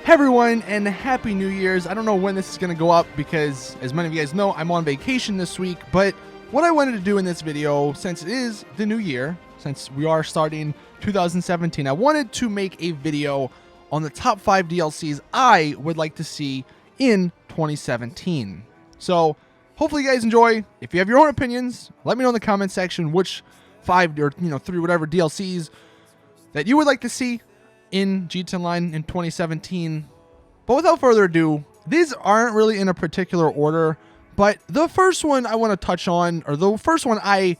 Hey everyone, and Happy New Year's. I don't know when this is going to go up because, as many of you guys know, I'm on vacation this week, but what I wanted to do in this video, since it is the new year, since we are starting 2017, I wanted to make a video on the top 5 DLCs I would like to see in 2017. So, hopefully you guys enjoy. If you have your own opinions, let me know in the comment section which 5 or 3 whatever DLCs that you would like to see in GTA Online in 2017. But without further ado, these aren't really in a particular order, but the first one I want to touch on, or the first one I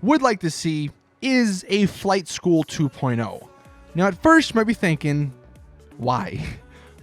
would like to see, is a Flight School 2.0. Now at first you might be thinking, why?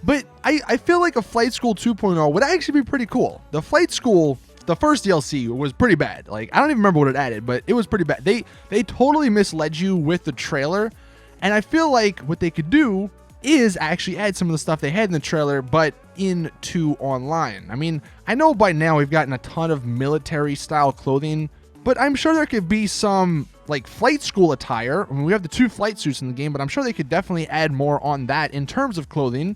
But I feel like a Flight School 2.0 would actually be pretty cool. The Flight School, the first DLC, was pretty bad. Like, I don't even remember what it added, but it was pretty bad. They totally misled you with the trailer. And I feel like what they could do is actually add some of the stuff they had in the trailer, but into online. I mean, I know by now we've gotten a ton of military style clothing, but I'm sure there could be some like flight school attire. I mean, we have the 2 flight suits in the game, but I'm sure they could definitely add more on that in terms of clothing.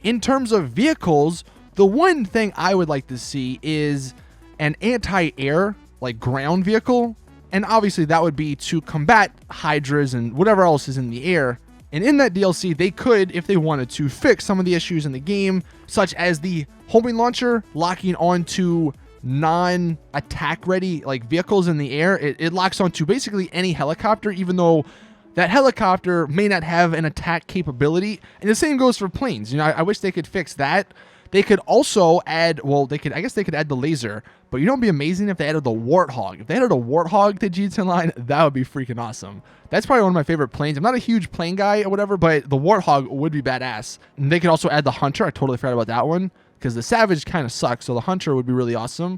In terms of vehicles, the one thing I would like to see is an anti-air, like ground vehicle. And obviously that would be to combat hydras and whatever else is in the air. And in that DLC, they could, if they wanted to, fix some of the issues in the game, such as the homing launcher locking onto non-attack ready like vehicles in the air. It locks onto basically any helicopter, even though that helicopter may not have an attack capability. And the same goes for planes. You know, I wish they could fix that. They could also add, well, I guess they could add the laser, but you know what would be amazing if they added the Warthog. If they added a Warthog to GTA Online, that would be freaking awesome. That's probably one of my favorite planes. I'm not a huge plane guy or whatever, but the Warthog would be badass. And they could also add the Hunter. I totally forgot about that one because the Savage kind of sucks, so the Hunter would be really awesome.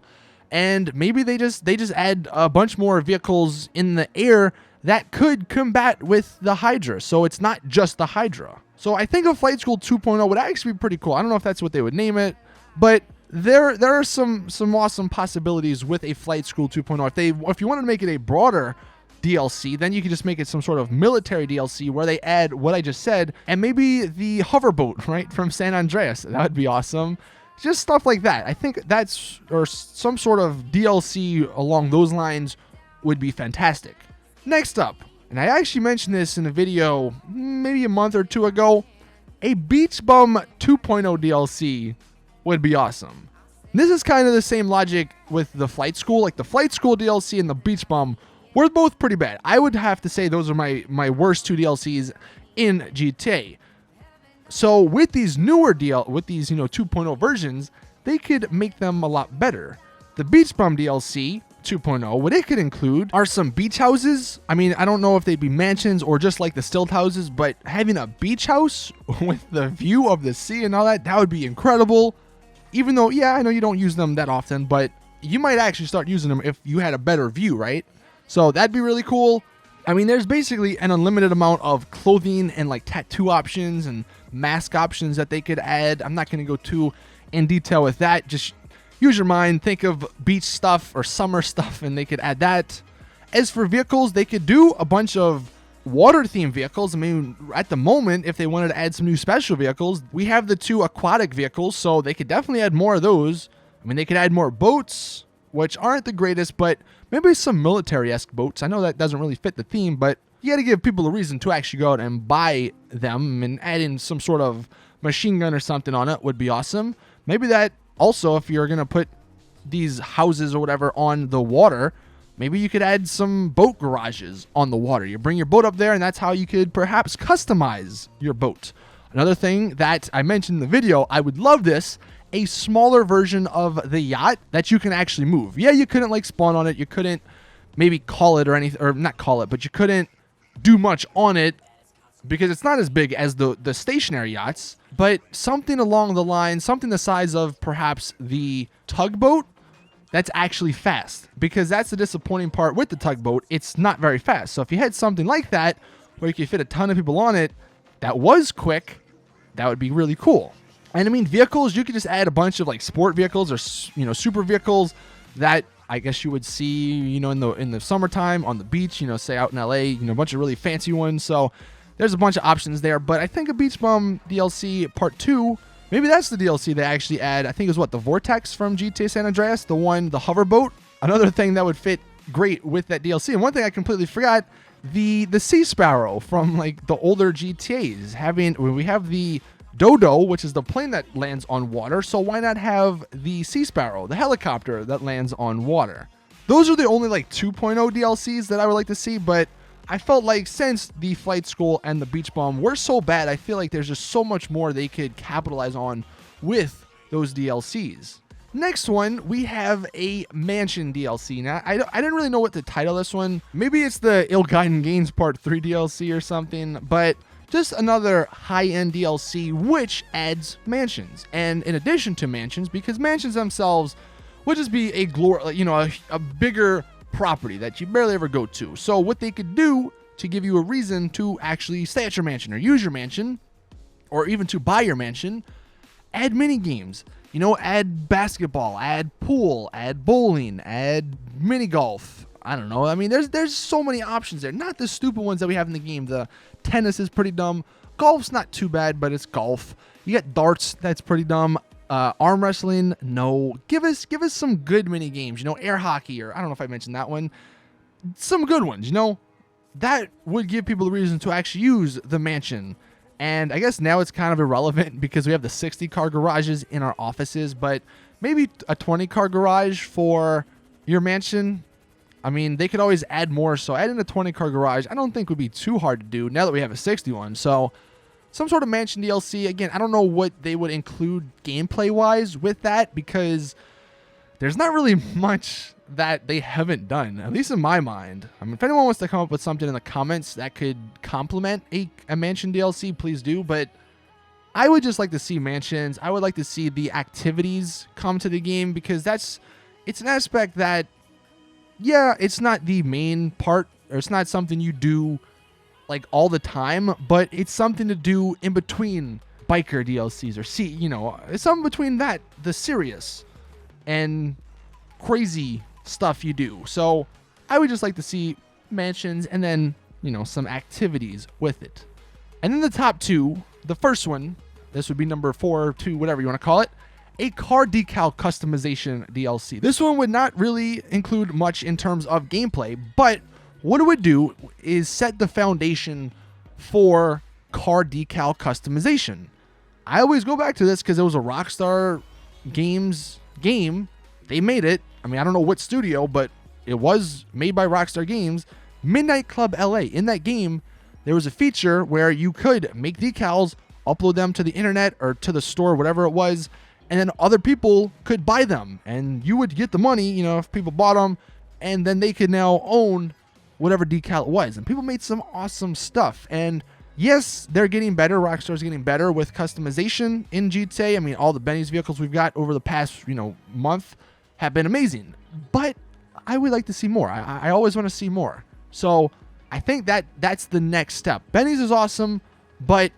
And maybe they just add a bunch more vehicles in the air that could combat with the Hydra, so it's not just the Hydra. So I think a Flight School 2.0 would actually be pretty cool. I don't know if that's what they would name it, but there are some awesome possibilities with a Flight School 2.0. If you wanted to make it a broader DLC, then you could just make it some sort of military DLC where they add what I just said, and maybe the hoverboat, right, from San Andreas. That would be awesome. Just stuff like that. I think that's, or some sort of DLC along those lines would be fantastic. Next up, and I actually mentioned this in a video maybe a month or 2 ago, a Beach Bum 2.0 DLC would be awesome. This is kind of the same logic with the Flight School. Like the Flight School DLC and the Beach Bum were both pretty bad. I would have to say those are my worst 2 DLCs in GTA. So with these newer 2.0 versions, they could make them a lot better. The Beach Bum DLC 2.0, what it could include are some beach houses. I mean, I don't know if they'd be mansions or just like the stilt houses, but having a beach house with the view of the sea and all that would be incredible. Even though, yeah, I know you don't use them that often, but you might actually start using them if you had a better view, right? So that'd be really cool. I mean, there's basically an unlimited amount of clothing and like tattoo options and mask options that they could add. I'm not going to go too in detail with that. Just use your mind, think of beach stuff or summer stuff, and they could add that. As for vehicles, they could do a bunch of water-themed vehicles. I mean, at the moment, if they wanted to add some new special vehicles, we have the 2 aquatic vehicles, so they could definitely add more of those. I mean, they could add more boats, which aren't the greatest, but maybe some military-esque boats. I know that doesn't really fit the theme, but you got to give people a reason to actually go out and buy them, and add in some sort of machine gun or something on it would be awesome. Maybe that also, if you're going to put these houses or whatever on the water, maybe you could add some boat garages on the water. You bring your boat up there, and that's how you could perhaps customize your boat. Another thing that I mentioned in the video, I would love this, a smaller version of the yacht that you can actually move. Yeah, you couldn't like spawn on it. You couldn't maybe call it or anything, or not call it, but you couldn't do much on it because it's not as big as the stationary yachts, but something along the line, something the size of perhaps the tugboat that's actually fast, because that's the disappointing part with the tugboat. It's not very fast. So if you had something like that where you could fit a ton of people on it that was quick, that would be really cool. And I mean, vehicles, you could just add a bunch of like sport vehicles or, super vehicles that I guess you would see, in the summertime on the beach, say out in LA, a bunch of really fancy ones. So there's a bunch of options there. But I think a Beach Bum DLC Part 2, maybe that's the DLC they actually add. I think it was what, the Vortex from GTA San Andreas, the hoverboat. Another thing that would fit great with that DLC. And one thing I completely forgot, the Sea Sparrow from like the older GTAs. We have the Dodo, which is the plane that lands on water, so why not have the Sea Sparrow, the helicopter that lands on water? Those are the only like 2.0 DLCs that I would like to see, but I felt like since the Flight School and the Beach Bum were so bad, I feel like there's just so much more they could capitalize on with those DLCs. Next one, we have a Mansion DLC. Now, I didn't really know what to title this one. Maybe it's the Ill-Gotten Gains Part 3 DLC or something, but just another high-end DLC which adds mansions. And in addition to mansions, because mansions themselves would just be a bigger property that you barely ever go to. So what they could do to give you a reason to actually stay at your mansion or use your mansion, or even to buy your mansion, add mini games. Add basketball, add pool, add bowling, add mini golf. I don't know. I mean, there's so many options there. Not the stupid ones that we have in the game. The tennis is pretty dumb. Golf's not too bad, but it's golf. You got darts. That's pretty dumb. Arm wrestling, no. Give us some good mini games. Air hockey, or I don't know if I mentioned that one. Some good ones. That would give people a reason to actually use the mansion. And I guess now it's kind of irrelevant because we have the 60-car garages in our offices, but maybe a 20-car garage for your mansion. I mean, they could always add more, so adding a 20-car garage I don't think would be too hard to do now that we have a 61. So some sort of mansion DLC. Again, I don't know what they would include gameplay-wise with that because there's not really much that they haven't done, at least in my mind. I mean, if anyone wants to come up with something in the comments that could complement a mansion DLC, please do. But I would just like to see mansions. I would like to see the activities come to the game because it's an aspect that, yeah, it's not the main part, or it's not something you do like all the time, but it's something to do in between biker DLCs, or it's something between that, the serious and crazy stuff you do. So I would just like to see mansions and then, some activities with it. And then the top two, the first one, this would be number 4, 2, whatever you want to call it, a car decal customization DLC. This one would not really include much in terms of gameplay, but what it would do is set the foundation for car decal customization. I always go back to this because it was a Rockstar Games game. They made it. I mean, I don't know what studio, but it was made by Rockstar Games. Midnight Club LA. In that game, there was a feature where you could make decals, upload them to the internet or to the store, whatever it was, and then other people could buy them. And you would get the money, if people bought them, and then they could now own whatever decal it was. And people made some awesome stuff. And yes, they're getting better. Rockstar's getting better with customization in GTA. I mean, all the Benny's vehicles we've got over the past, month have been amazing. But I would like to see more. I always want to see more. So I think that's the next step. Benny's is awesome, but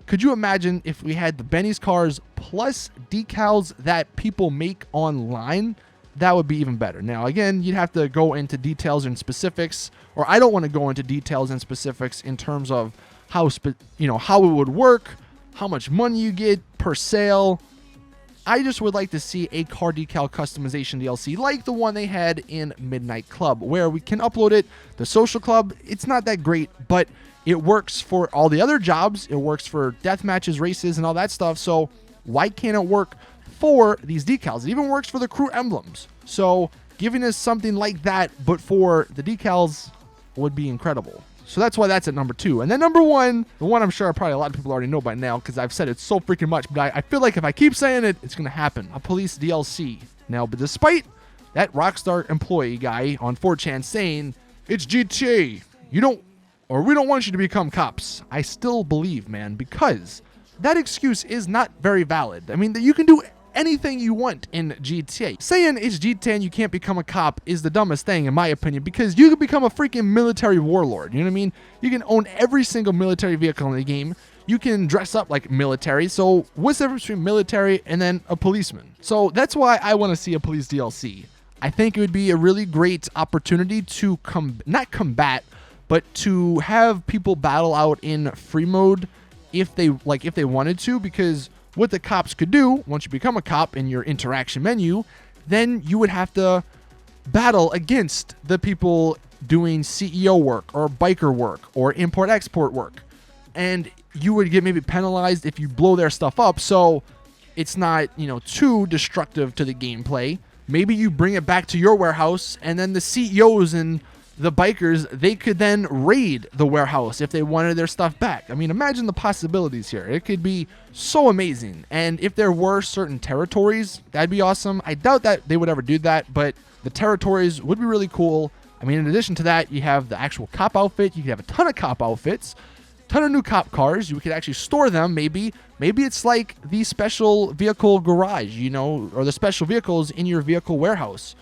could you imagine if we had the Benny's cars plus decals that people make online? That would be even better. Now, again, you'd have to go into details and specifics, or I don't want to go into details and specifics in terms of how it would work, how much money you get per sale. I just would like to see a car decal customization DLC like the one they had in Midnight Club, where we can upload it. The social club, it's not that great, but it works for all the other jobs. It works for death matches, races, and all that stuff. So why can't it work for these decals? It even works for the crew emblems. So giving us something like that, but for the decals, would be incredible. So that's why that's at number 2. And then number 1, the one I'm sure probably a lot of people already know by now because I've said it so freaking much, but I feel like if I keep saying it, it's going to happen. A police DLC. Now, but despite that Rockstar employee guy on 4chan saying, it's GTA, we don't want you to become cops, I still believe, man, because that excuse is not very valid. I mean, you can do anything you want in GTA. Saying it's GTA and you can't become a cop is the dumbest thing in my opinion, because you can become a freaking military warlord. You know what I mean? You can own every single military vehicle in the game. You can dress up like military. So what's the difference between military and then a policeman? So that's why I want to see a police DLC. I think it would be a really great opportunity to not combat, but to have people battle out in free mode if they wanted to, because what the cops could do once you become a cop in your interaction menu, then you would have to battle against the people doing CEO work or biker work or import-export work. And you would get maybe penalized if you blow their stuff up, so it's not, too destructive to the gameplay. Maybe you bring it back to your warehouse, and then the CEOs and the bikers, they could then raid the warehouse if they wanted their stuff back. I mean, imagine the possibilities here. It could be so amazing. And if there were certain territories, that'd be awesome. I doubt that they would ever do that, but the territories would be really cool. I mean, in addition to that, you have the actual cop outfit. You could have a ton of cop outfits, ton of new cop cars. You could actually store them. Maybe it's like the special vehicle garage, or the special vehicles in your vehicle warehouse.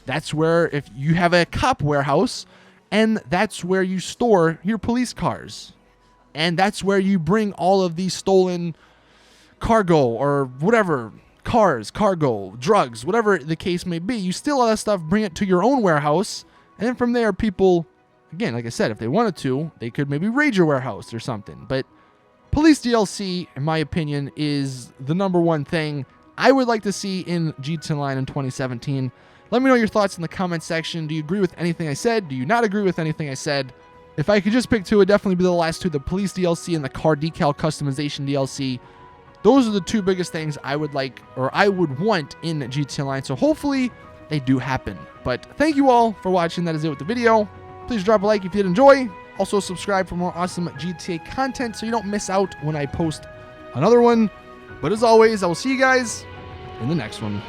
That's where, if you have a cop warehouse, and that's where you store your police cars. And that's where you bring all of these stolen cargo or whatever, cars, cargo, drugs, whatever the case may be. You steal all that stuff, bring it to your own warehouse, and then from there, people, again, like I said, if they wanted to, they could maybe raid your warehouse or something. But police DLC, in my opinion, is the number one thing I would like to see in GTA Online in 2017. Let me know your thoughts in the comment section. Do you agree with anything I said? Do you not agree with anything I said? If I could just pick two, it'd definitely be the last two, the police DLC and the car decal customization DLC. Those are the two biggest things I would like, or I would want in GTA Online. So hopefully they do happen. But thank you all for watching. That is it with the video. Please drop a like if you did enjoy. Also subscribe for more awesome GTA content so you don't miss out when I post another one. But as always, I will see you guys in the next one.